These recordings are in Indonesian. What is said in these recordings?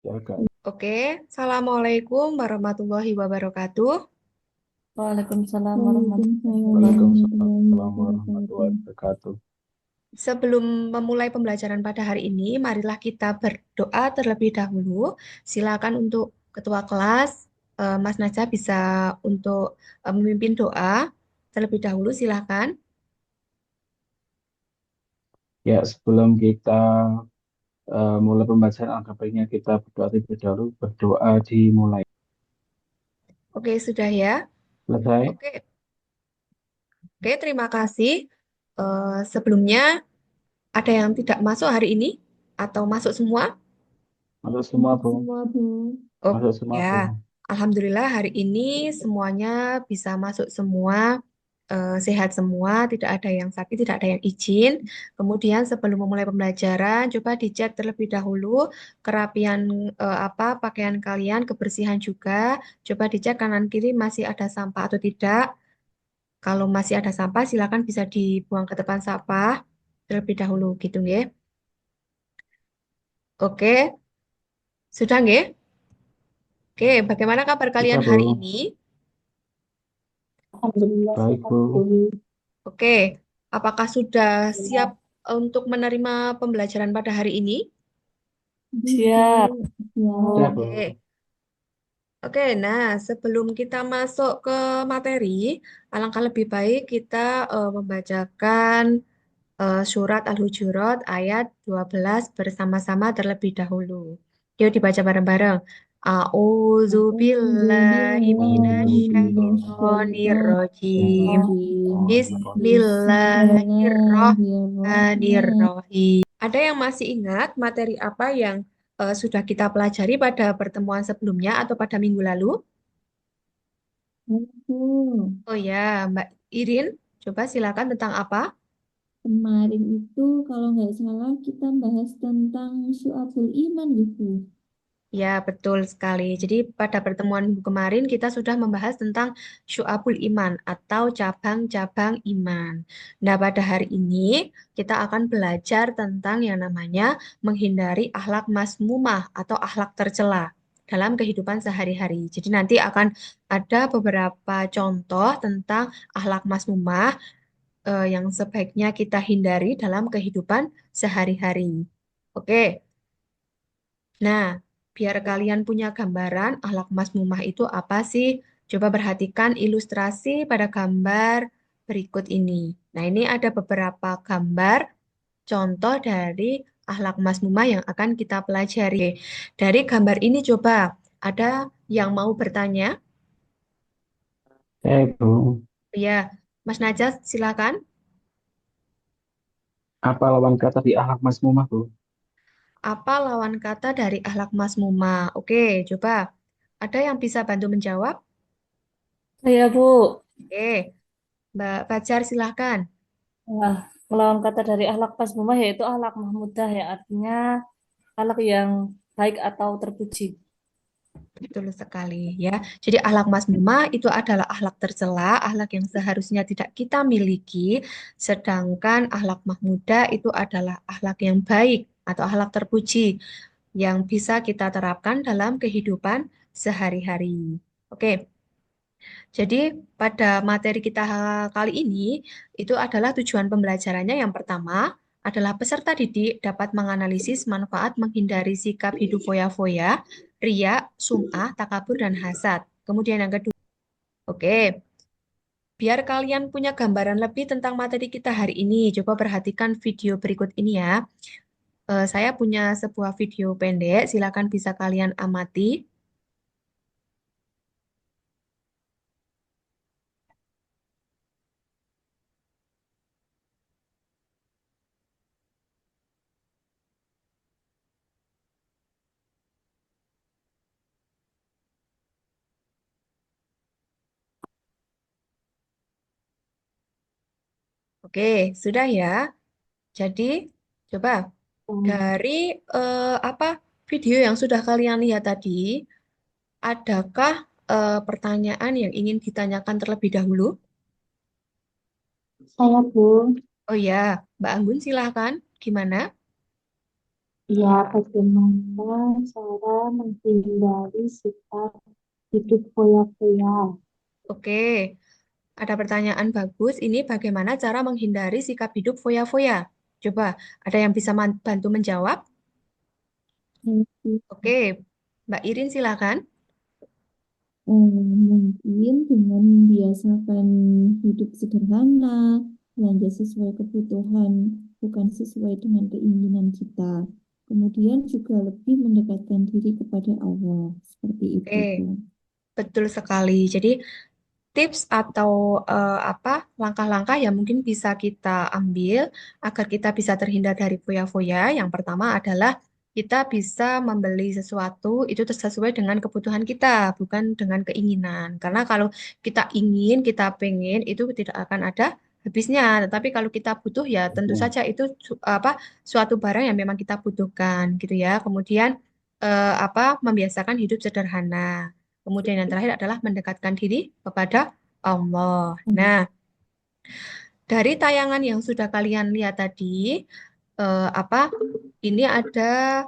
Ya, Kak. Oke, Assalamualaikum warahmatullahi wabarakatuh. Waalaikumsalam warahmatullahi Waalaikumsalam wabarakatuh. Waalaikumsalam warahmatullahi warahmatullahi wabarakatuh. wabarakatuh. Sebelum memulai pembelajaran pada hari ini, marilah kita berdoa terlebih dahulu. Silakan untuk ketua kelas, Mas Najah bisa untuk memimpin doa terlebih dahulu, silakan. Ya, sebelum kita mulai pembacaan angka baiknya kita berdoa terlebih dahulu. Berdoa dimulai. Oke, sudah ya. Selesai? Oke, oke, terima kasih. Sebelumnya, ada yang tidak masuk hari ini atau masuk semua? Masuk semua, Untuk Bu. semua Bu. Oh Masuk semua, ya, Bu. Alhamdulillah hari ini semuanya bisa masuk semua, sehat semua, tidak ada yang sakit, tidak ada yang izin. Kemudian sebelum memulai pembelajaran, coba dicek terlebih dahulu kerapian pakaian kalian, kebersihan juga. Coba dicek kanan kiri masih ada sampah atau tidak. Kalau masih ada sampah, silakan bisa dibuang ke tempat sampah terlebih dahulu gitu nggih. Oke, sudah nggih? Oke, bagaimana kabar kalian Sudah, hari Bu. ini? Alhamdulillah Baik, sehat Bu. Bu. Oke, apakah sudah siap untuk menerima pembelajaran pada hari ini? Bu. Siap, Ya. Sudah, Bu. Bu. Oke, oke. Nah, sebelum kita masuk ke materi, alangkah lebih baik kita membacakan surat Al-Hujurat ayat 12 bersama-sama terlebih dahulu. Yuk dibaca bareng-bareng. A'udzu billahi A'udzu minasyaitonir billahi rajim. minasyaitonir Bismillahirrahmanirrahim. Ada yang masih ingat materi apa yang sudah kita pelajari pada pertemuan sebelumnya atau pada minggu lalu? Bu. Oh ya, Mbak Irin, coba silakan tentang apa? Kemarin itu kalau nggak salah kita bahas tentang syu'abul iman gitu. Ya, betul sekali. Jadi pada pertemuan minggu kemarin kita sudah membahas tentang syu'abul iman atau cabang-cabang iman. Nah, pada hari ini kita akan belajar tentang yang namanya menghindari akhlak mazmumah atau akhlak tercela dalam kehidupan sehari-hari. Jadi nanti akan ada beberapa contoh tentang akhlak mazmumah yang sebaiknya kita hindari dalam kehidupan sehari-hari. Oke. Nah, biar kalian punya gambaran akhlak mazmumah itu apa sih? Coba perhatikan ilustrasi pada gambar berikut ini. Nah, ini ada beberapa gambar contoh dari akhlak mazmumah yang akan kita pelajari. Dari gambar ini coba ada yang mau bertanya? Bu. Ya, Mas Najat silakan. Apa lawan kata di akhlak mazmumah, Bu? Apa lawan kata dari akhlak mazmumah? Oke, coba. Ada yang bisa bantu menjawab? Saya, Bu. Oke, Mbak Fajar silakan. Nah, melawan kata dari akhlak mazmumah yaitu akhlak mahmudah ya, artinya akhlak yang baik atau terpuji. Betul sekali ya. Jadi akhlak mazmumah itu adalah akhlak tercela, akhlak yang seharusnya tidak kita miliki, sedangkan akhlak mahmudah itu adalah akhlak yang baik atau akhlak terpuji yang bisa kita terapkan dalam kehidupan sehari-hari. Oke, jadi pada materi kita kali ini itu adalah tujuan pembelajarannya yang pertama adalah peserta didik dapat menganalisis manfaat menghindari sikap hidup foya-foya, ria, sum'ah, takabur, dan hasad. Kemudian yang kedua, oke, biar kalian punya gambaran lebih tentang materi kita hari ini, coba perhatikan video berikut ini ya. Saya punya sebuah video pendek, silakan bisa kalian amati. Oke, sudah ya. Jadi, coba dari apa video yang sudah kalian lihat tadi, adakah pertanyaan yang ingin ditanyakan terlebih dahulu? Saya Bu. Oh ya, Mbak Anggun silahkan. Gimana? Ya, bagaimana cara menghindari sifat hidup foya-foya? Oke, ada pertanyaan bagus. Ini bagaimana cara menghindari sikap hidup foya-foya? Coba, ada yang bisa bantu menjawab? Mungkin, Oke, Mbak Irin silakan. mungkin dengan membiasakan hidup sederhana, belanja sesuai kebutuhan, bukan sesuai dengan keinginan kita. Kemudian juga lebih mendekatkan diri kepada Allah. Seperti itu, Oke, Bu. betul sekali. Jadi tips atau apa langkah-langkah yang mungkin bisa kita ambil agar kita bisa terhindar dari foya-foya. Yang pertama adalah kita bisa membeli sesuatu itu sesuai dengan kebutuhan kita, bukan dengan keinginan. Karena kalau kita ingin, kita pengen, itu tidak akan ada habisnya. Tetapi kalau kita butuh ya tentu Betul. saja itu apa suatu barang yang memang kita butuhkan gitu ya. Kemudian apa membiasakan hidup sederhana. Kemudian yang terakhir adalah mendekatkan diri kepada Allah. Nah, dari tayangan yang sudah kalian lihat tadi, apa ini ada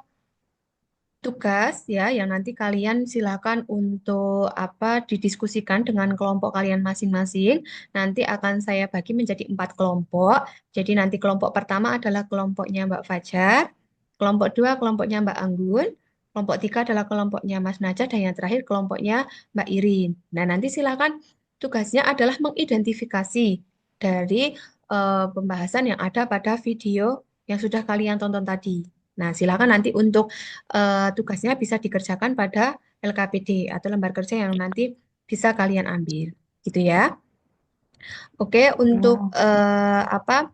tugas ya yang nanti kalian silakan untuk apa didiskusikan dengan kelompok kalian masing-masing. Nanti akan saya bagi menjadi 4 kelompok. Jadi nanti kelompok pertama adalah kelompoknya Mbak Fajar, kelompok dua kelompoknya Mbak Anggun, kelompok tiga adalah kelompoknya Mas Najah, dan yang terakhir kelompoknya Mbak Irin. Nah nanti silakan tugasnya adalah mengidentifikasi dari pembahasan yang ada pada video yang sudah kalian tonton tadi. Nah, silakan nanti untuk tugasnya bisa dikerjakan pada LKPD atau lembar kerja yang nanti bisa kalian ambil, gitu ya. Oke, untuk Ya, apa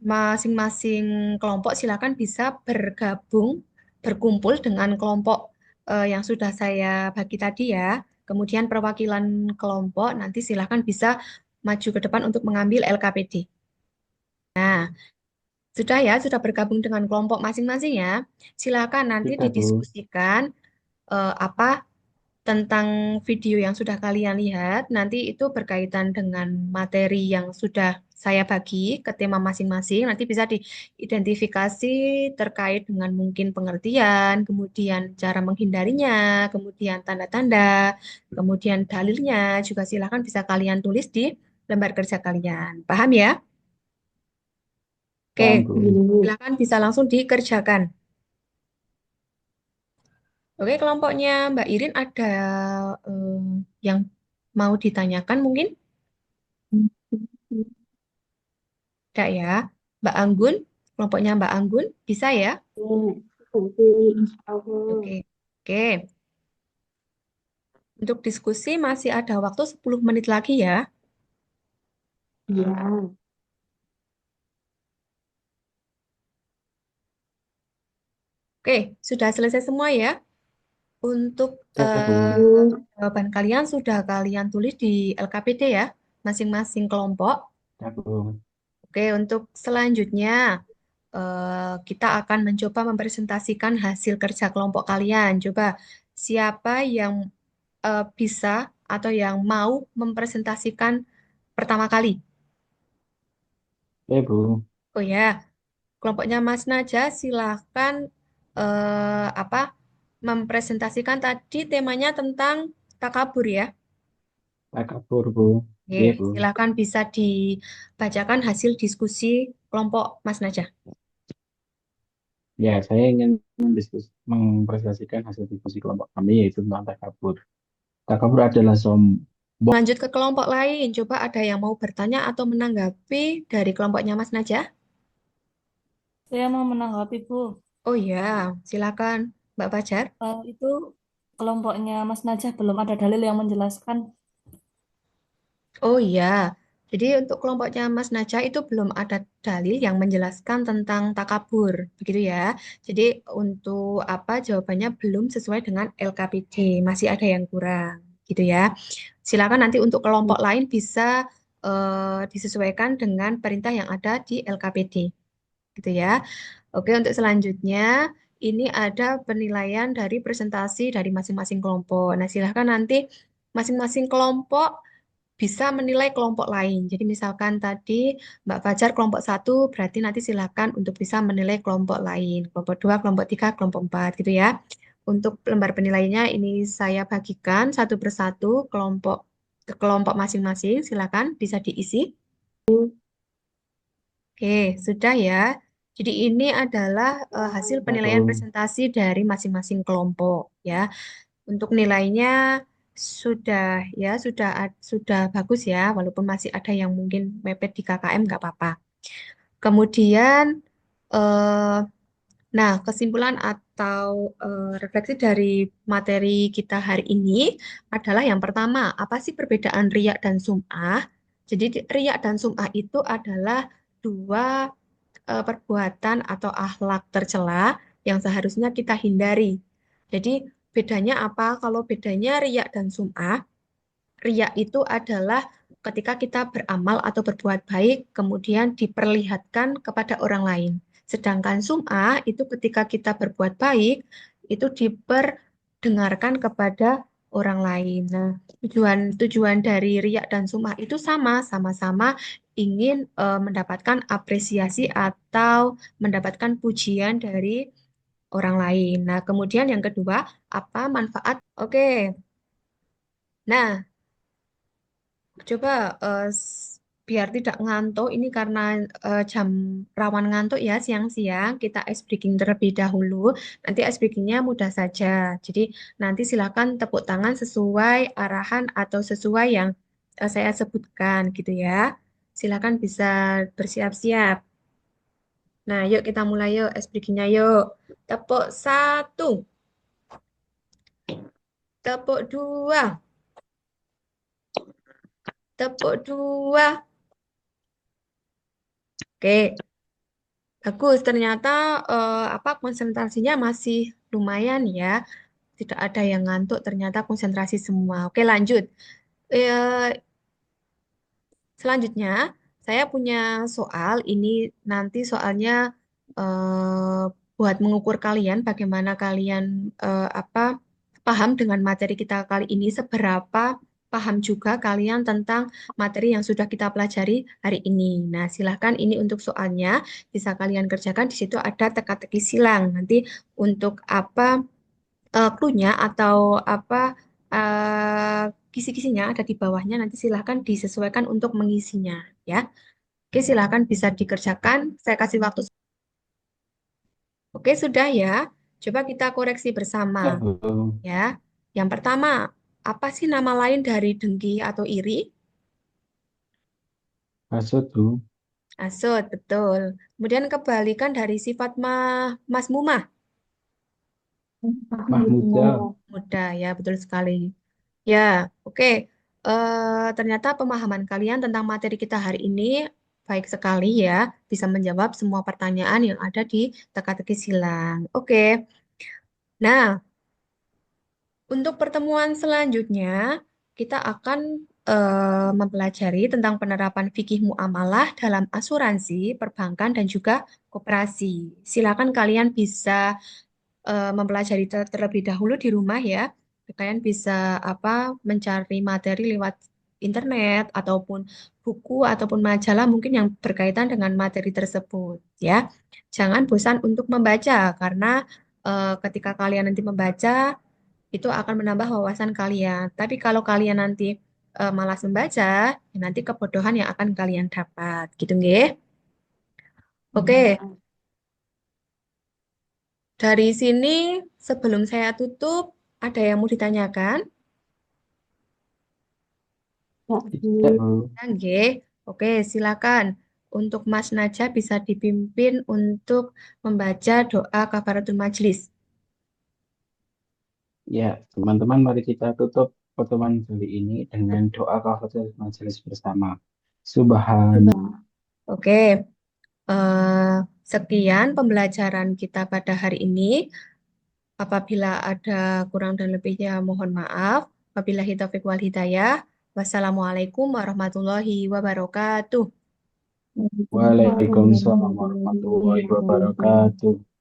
masing-masing kelompok silakan bisa bergabung, berkumpul dengan kelompok yang sudah saya bagi tadi ya. Kemudian perwakilan kelompok nanti silakan bisa maju ke depan untuk mengambil LKPD. Sudah ya, sudah bergabung dengan kelompok masing-masing ya. Silakan nanti Sudah, Bu. didiskusikan apa tentang video yang sudah kalian lihat. Nanti itu berkaitan dengan materi yang sudah saya bagi ke tema masing-masing. Nanti bisa diidentifikasi terkait dengan mungkin pengertian, kemudian cara menghindarinya, kemudian tanda-tanda, kemudian dalilnya juga silakan bisa kalian tulis di lembar kerja kalian. Paham ya? Oke, Paham, Bu. Bu. silakan bisa langsung dikerjakan. Oke, kelompoknya Mbak Irin ada eh, yang mau ditanyakan mungkin? Tidak ya. Mbak Anggun, kelompoknya Mbak Anggun, bisa ya? Oke, insya Allah. Oke. Oke, untuk diskusi masih ada waktu 10 menit lagi ya. Ya, Oke, sudah selesai semua ya. Untuk Ya, Bu. jawaban kalian sudah kalian tulis di LKPD ya, masing-masing kelompok. Ya, Bu. Oke, untuk selanjutnya kita akan mencoba mempresentasikan hasil kerja kelompok kalian. Coba siapa yang bisa atau yang mau mempresentasikan pertama kali? Ya, Bu. Oh ya, kelompoknya Mas Naja silahkan apa mempresentasikan tadi temanya tentang takabur ya. Tak kabur, Bu. Oke, Iya, Bu. silahkan bisa dibacakan hasil diskusi kelompok Mas Naja. Ya, saya ingin mempresentasikan hasil diskusi kelompok kami yaitu tentang takabur. Takabur adalah sombong. Lanjut ke kelompok lain, coba ada yang mau bertanya atau menanggapi dari kelompoknya Mas Naja? Saya mau menanggapi, Bu. Oh ya, silakan Mbak Fajar. Itu kelompoknya Mas Najah belum ada dalil yang menjelaskan. Oh iya, jadi untuk kelompoknya Mas Naja itu belum ada dalil yang menjelaskan tentang takabur, begitu ya. Jadi untuk apa jawabannya belum sesuai dengan LKPD, masih ada yang kurang, gitu ya. Silakan nanti untuk kelompok lain bisa disesuaikan dengan perintah yang ada di LKPD, gitu ya. Oke, untuk selanjutnya ini ada penilaian dari presentasi dari masing-masing kelompok. Nah, silakan nanti masing-masing kelompok bisa menilai kelompok lain. Jadi misalkan tadi Mbak Fajar kelompok satu, berarti nanti silakan untuk bisa menilai kelompok lain. Kelompok dua, kelompok tiga, kelompok empat gitu ya. Untuk lembar penilaiannya ini saya bagikan satu persatu kelompok ke kelompok masing-masing. Silakan bisa diisi. Oke, sudah ya. Jadi ini adalah hasil penilaian Aku presentasi dari masing-masing kelompok ya. Untuk nilainya sudah ya sudah bagus ya, walaupun masih ada yang mungkin mepet di KKM nggak apa-apa. Kemudian eh, nah kesimpulan atau refleksi dari materi kita hari ini adalah yang pertama, apa sih perbedaan riak dan sum'ah? Jadi riak dan sum'ah itu adalah dua perbuatan atau akhlak tercela yang seharusnya kita hindari. Jadi bedanya apa? Kalau bedanya riak dan sum'ah, riak itu adalah ketika kita beramal atau berbuat baik, kemudian diperlihatkan kepada orang lain. Sedangkan sum'ah itu ketika kita berbuat baik, itu diperdengarkan kepada orang lain. Nah, tujuan dari riak dan sum'ah itu sama-sama ingin mendapatkan apresiasi atau mendapatkan pujian dari orang lain. Nah, kemudian yang kedua, apa manfaat? Oke. Nah, coba biar tidak ngantuk, ini karena jam rawan ngantuk ya siang-siang, kita ice breaking terlebih dahulu. Nanti ice breakingnya mudah saja. Jadi nanti silakan tepuk tangan sesuai arahan atau sesuai yang saya sebutkan gitu ya. Silakan bisa bersiap-siap. Nah, yuk kita mulai yuk ice breakingnya yuk. Tepuk satu, tepuk dua, tepuk dua. Oke. Bagus, ternyata apa konsentrasinya masih lumayan ya. Tidak ada yang ngantuk, ternyata konsentrasi semua. Oke, lanjut. Eh, Selanjutnya, saya punya soal. Ini nanti soalnya eh, buat mengukur kalian bagaimana kalian apa paham dengan materi kita kali ini, seberapa paham juga kalian tentang materi yang sudah kita pelajari hari ini. Nah, silahkan ini untuk soalnya bisa kalian kerjakan. Di situ ada teka-teki silang. Nanti untuk apa clue-nya atau apa eh, kisi-kisinya ada di bawahnya. Nanti silahkan disesuaikan untuk mengisinya ya. Oke, silahkan bisa dikerjakan. Saya kasih waktu. Oke, sudah ya. Coba kita koreksi bersama aku ya. Yang pertama, apa sih nama lain dari dengki atau iri? masuk tuh Hasut, betul. Kemudian kebalikan dari sifat masmumah, Mahmudah. mudah ya, betul sekali. Ya, oke. Ternyata pemahaman kalian tentang materi kita hari ini baik sekali ya, bisa menjawab semua pertanyaan yang ada di teka-teki silang. Oke. Nah, untuk pertemuan selanjutnya, kita akan mempelajari tentang penerapan fikih muamalah dalam asuransi, perbankan, dan juga koperasi. Silakan kalian bisa mempelajari terlebih dahulu di rumah ya. Kalian bisa apa mencari materi lewat internet ataupun buku ataupun majalah mungkin yang berkaitan dengan materi tersebut ya. Jangan bosan untuk membaca karena ketika kalian nanti membaca itu akan menambah wawasan kalian. Tapi kalau kalian nanti malas membaca, ya nanti kebodohan yang akan kalian dapat. Gitu nggih? Oke, dari sini sebelum saya tutup, ada yang mau ditanyakan? Tidak, Bu. Ya, nggih. Oke, silakan. Untuk Mas Najah bisa dipimpin untuk membaca doa kafaratul majlis. Ya, teman-teman, mari kita tutup pertemuan kali ini dengan doa kafaratul majelis bersama. Subhan. Oke, sekian pembelajaran kita pada hari ini. Apabila ada kurang dan lebihnya, mohon maaf. Wabillahi taufiq wal hidayah. Wassalamualaikum warahmatullahi wabarakatuh. Waalaikumsalam warahmatullahi wabarakatuh.